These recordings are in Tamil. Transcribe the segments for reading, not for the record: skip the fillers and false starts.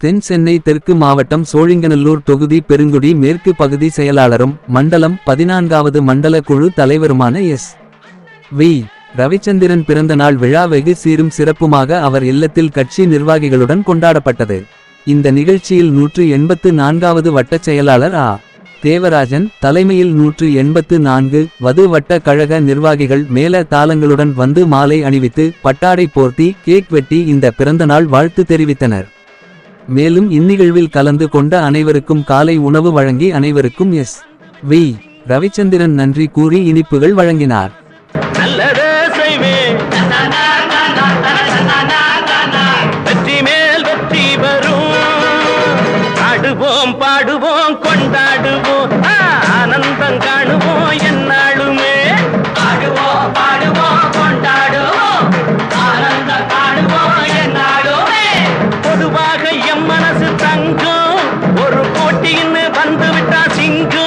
தென் சென்னை தெற்கு மாவட்டம் சோழிங்கநல்லூர் தொகுதி பெருங்குடி மேற்கு பகுதி செயலாளரும் மண்டலம் 14வது மண்டல குழு தலைவருமான எஸ். வி. ரவிச்சந்திரன் பிறந்த நாள் விழா வெகு சீரும் சிறப்புமாக அவர் இல்லத்தில் கட்சி நிர்வாகிகளுடன் கொண்டாடப்பட்டது. இந்த நிகழ்ச்சியில் 184வது வட்டச் செயலாளர் ஆ. தேவராஜன் தலைமையில் 184 வது வட்ட கழக நிர்வாகிகள் மேல தாளங்களுடன் வந்து மாலை அணிவித்து பட்டாடை போர்த்தி கேக் வெட்டி இந்த பிறந்தநாள் வாழ்த்து தெரிவித்தனர். மேலும் இந்நிகழ்வில் கலந்து கொண்ட அனைவருக்கும் காலை உணவு வழங்கி அனைவருக்கும் எஸ். வி. ரவிச்சந்திரன் நன்றி கூறி இனிப்புகள் வழங்கினார். வெற்றி மேல் வெற்றி வரும், ஆடுவோம் பாடுவோம் கொண்டாடுவோம், ஆனந்தம் காணுவோம் என்னாலுமே. ஆடுவோம் பாடுவோம் கொண்டாடுவோம், ஆனந்தம் காணுவோம் என்னாலுமே. பொதுவாக எம் மனசு தங்கம், ஒரு போட்டின்னு வந்து விட்டா சிங்கம்.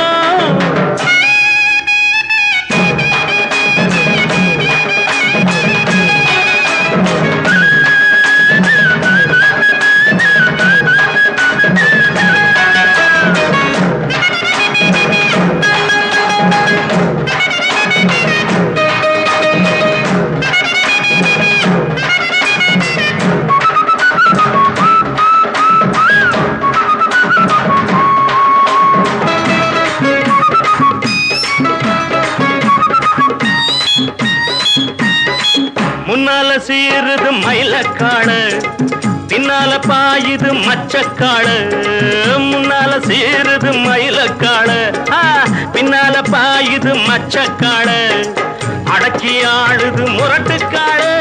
முன்னால சீருது மயிலக்காடு, பின்னால பாயுது மச்சக்காடு. முன்னால சீருது மயிலக்காடு, பின்னால பாயுது மச்சக்காடு. அடக்கி ஆடுது முரட்டுக்காடு.